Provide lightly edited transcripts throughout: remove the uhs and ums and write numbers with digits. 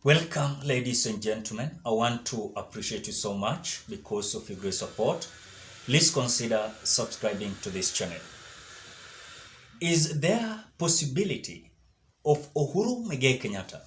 Welcome, ladies and gentlemen. I want to appreciate you so much because of your great support. Please consider subscribing to this channel. Is there possibility of Uhuru Kenyatta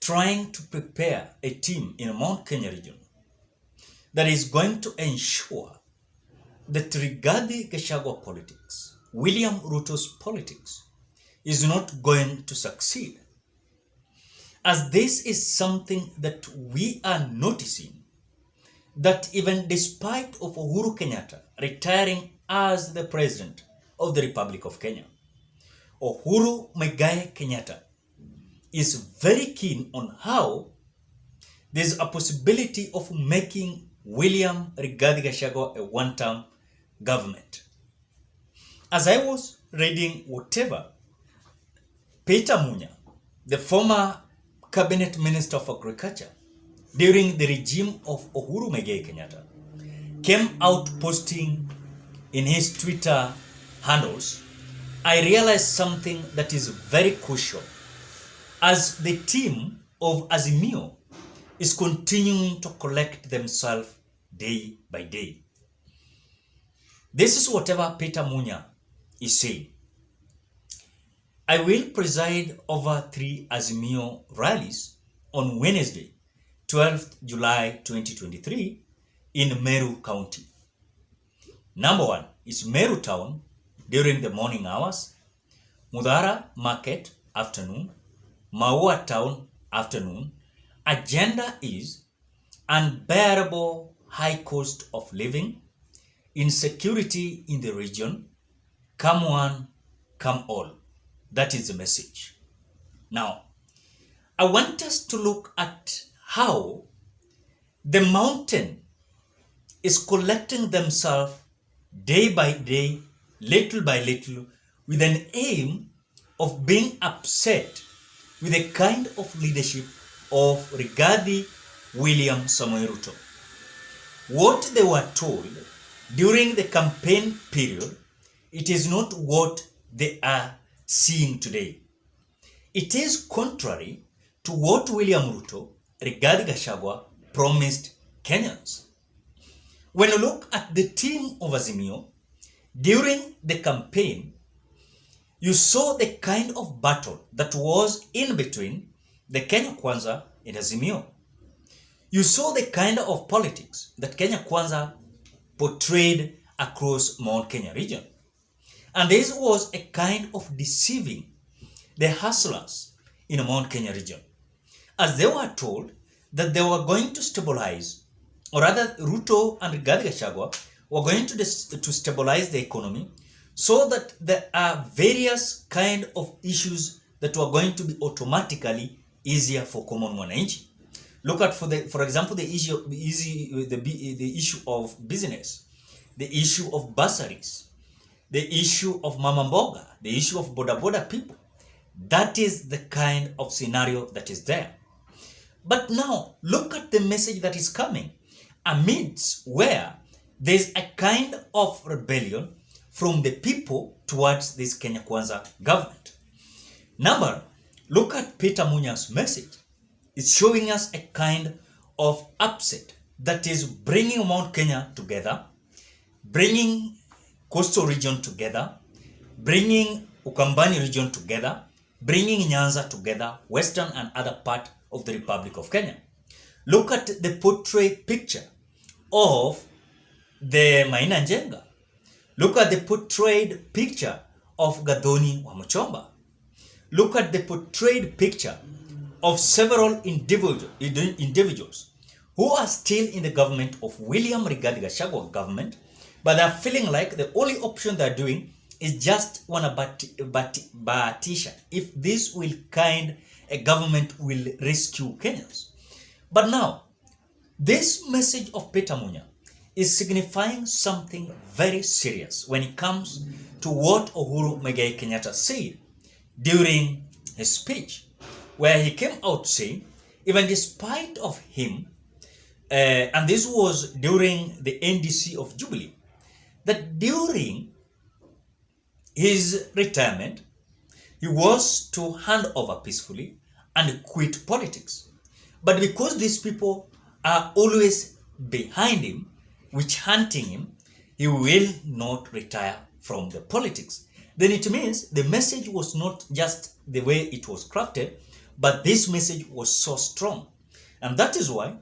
trying to prepare a team in Mount Kenya region that is going to ensure that Rigathi Gachagua politics, William Ruto's politics, is not going to succeed? As this is something that we are noticing, that even despite of Uhuru Kenyatta retiring as the president of the Republic of Kenya, Uhuru Kenyatta is very keen on how there's a possibility of making William Rigathi Gachagua a one-term government. As I was reading whatever Peter Munya, the former Cabinet Minister of Agriculture during the regime of Uhuru Kenyatta, came out posting in his Twitter handles, I realized something that is very crucial as the team of Azimio is continuing to collect themselves day by day. This is whatever Peter Munya is saying. I will preside over 3 Azimio rallies on Wednesday, 12th July 2023 in Meru County. Number 1 is Meru Town during the morning hours, Mudhara Market afternoon, Maua Town afternoon. Agenda is unbearable high cost of living, insecurity in the region, come one, come all. That is the message. Now, I want us to look at how the mountain is collecting themselves day by day, little by little, with an aim of being upset with the kind of leadership of Rigathi William Samoei Ruto. What they were told during the campaign period, it is not what they are seeing today. It is contrary to what William Ruto, Rigathi Gachagua, promised Kenyans. When you look at the team of Azimio, during the campaign, you saw the kind of battle that was in between the Kenya Kwanza and Azimio. You saw the kind of politics that Kenya Kwanza portrayed across Mount Kenya region. And this was a kind of deceiving the hustlers in the Mount Kenya region, as they were told that they were going to stabilize, or rather Ruto and Rigathi Gachagua were going to stabilize the economy, so that there are various kind of issues that were going to be automatically easier for common mwananchi. Look at, for example, the issue of business, the issue of bursaries, the issue of Mama Mboga, the issue of boda people. That is the kind of scenario that is there. But now, look at the message that is coming amidst where there's a kind of rebellion from the people towards this Kenya Kwanza government. Number, look at Peter Munya's message. It's showing us a kind of upset that is bringing Mount Kenya together, bringing Coastal region together, bringing Ukambani region together, bringing Nyanza together, western and other part of the Republic of Kenya. Look at the portrait picture of the Maina Njenga. Look at the portrayed picture of Gathoni wa Muchomba. Look at the portrayed picture of several individuals who are still in the government of William Rigathi Gachagua government, but they're feeling like the only option they're doing is just one batisha. If this will a government will rescue Kenyans. But now, this message of Peter Munya is signifying something very serious when it comes to what Uhuru Kenyatta said during his speech, where he came out saying, even despite of him, and this was during the NDC of Jubilee, that during his retirement, he was to hand over peacefully and quit politics. But because these people are always behind him, which hunting him, he will not retire from the politics. Then it means the message was not just the way it was crafted, but this message was so strong. And that is why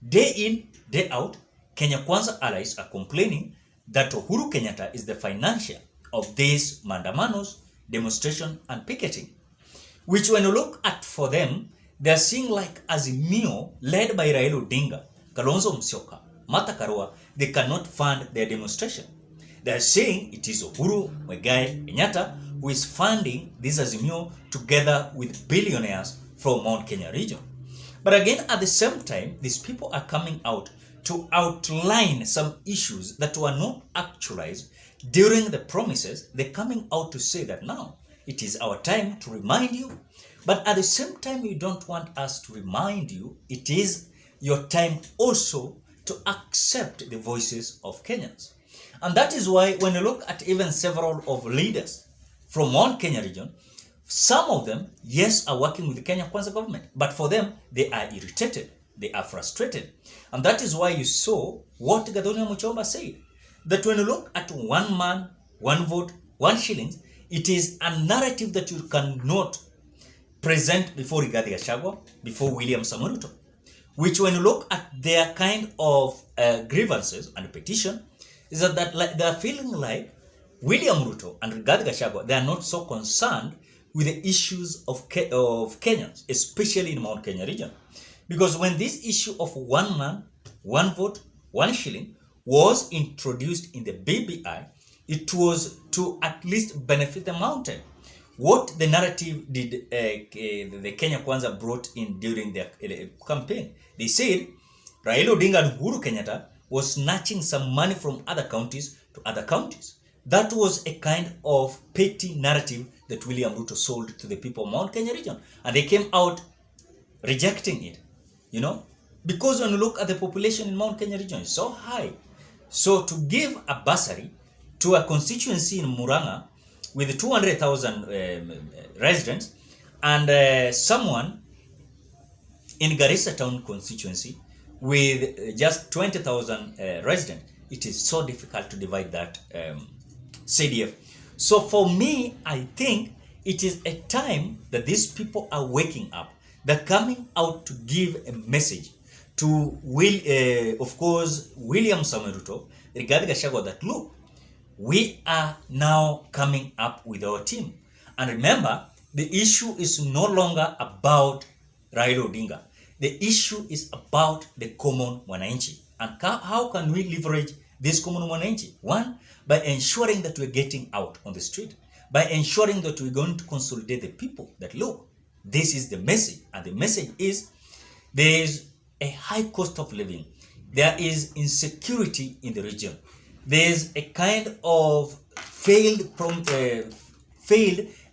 day in, day out, Kenya Kwanza allies are complaining that Uhuru Kenyatta is the financier of these mandamanos, demonstration and picketing. Which when you look at for them, they are seeing like Azimio led by Raila Odinga, Kalonzo Musyoka, Martha Karua, they cannot fund their demonstration. They are saying it is Uhuru Kenyatta who is funding this Azimio together with billionaires from Mount Kenya region. But again, at the same time, these people are coming out to outline some issues that were not actualized during the promises. They're coming out to say that now it is our time to remind you. But at the same time, we don't want us to remind you. It is your time also to accept the voices of Kenyans. And that is why when you look at even several of leaders from Mount Kenya region, some of them, yes, are working with the Kenya Kwanza government, but for them, they are irritated, they are frustrated. And that is why you saw what Gathoni Muchomba said, that when you look at one man, one vote, 1 shilling, it is a narrative that you cannot present before Rigathi Gachagua, before William Samoei Ruto, which when you look at their kind of grievances and petition, is that like, they are feeling like William Ruto and Rigathi Gachagua, they are not so concerned with the issues of Kenyans, especially in Mount Kenya region. Because when this issue of 1 man, 1 vote, 1 shilling was introduced in the BBI, it was to at least benefit the mountain. What the narrative did the Kenya Kwanza brought in during their campaign, they said Raila Odinga and Uhuru Kenyatta was snatching some money from other counties to other counties. That was a kind of petty narrative that William Ruto sold to the people of Mount Kenya region. And they came out rejecting it, you know, because when you look at the population in Mount Kenya region, it's so high. So to give a bursary to a constituency in Murang'a with 200,000 residents and someone in Garissa town constituency with just 20,000 residents, it is so difficult to divide that CDF. So for me, I think it is a time that these people are waking up. They're coming out to give a message to of course, William Samoei Ruto, Rigathi Gachagua, that look, we are now coming up with our team. And remember, the issue is no longer about Raila Odinga. The issue is about the common mwananchi. And how can we leverage this common mwananchi? One, by ensuring that we're getting out on the street, by ensuring that we're going to consolidate the people that look, this is the message. And the message is there is a high cost of living. There is insecurity in the region. There's a kind of failed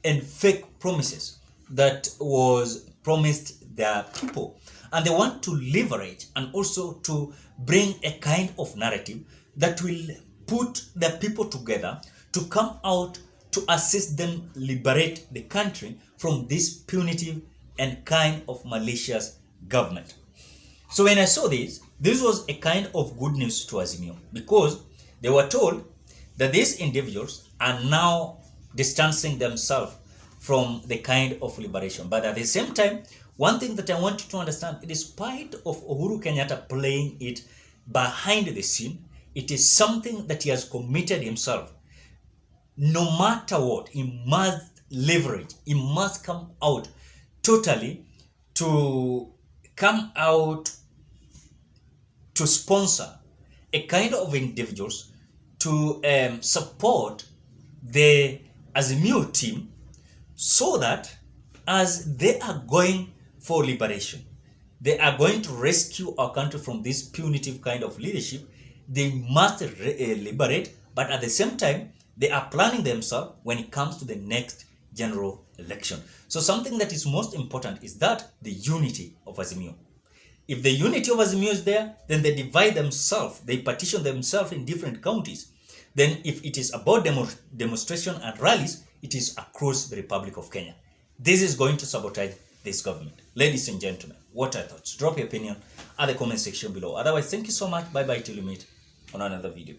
and fake promises that was promised their people. And they want to leverage and also to bring a kind of narrative that will put the people together to come out to assist them liberate the country from this punitive and kind of malicious government. So when I saw this was a kind of good news to Azimio, because they were told that these individuals are now distancing themselves from the kind of liberation. But at the same time, one thing that I want you to understand, despite of Uhuru Kenyatta playing it behind the scene, it is something that he has committed himself. No matter what, he must leverage, he must come out totally to come out to sponsor a kind of individuals to support the Azimio team, so that as they are going for liberation, they are going to rescue our country from this punitive kind of leadership, they must liberate, but at the same time, they are planning themselves when it comes to the next general election. So something that is most important is that the unity of Azimio. If the unity of Azimio is there, then they divide themselves, they partition themselves in different counties. Then if it is about demonstration and rallies, it is across the Republic of Kenya. This is going to sabotage this government. Ladies and gentlemen, what are your thoughts? Drop your opinion at the comment section below. Otherwise, thank you so much. Bye bye till we meet on another video.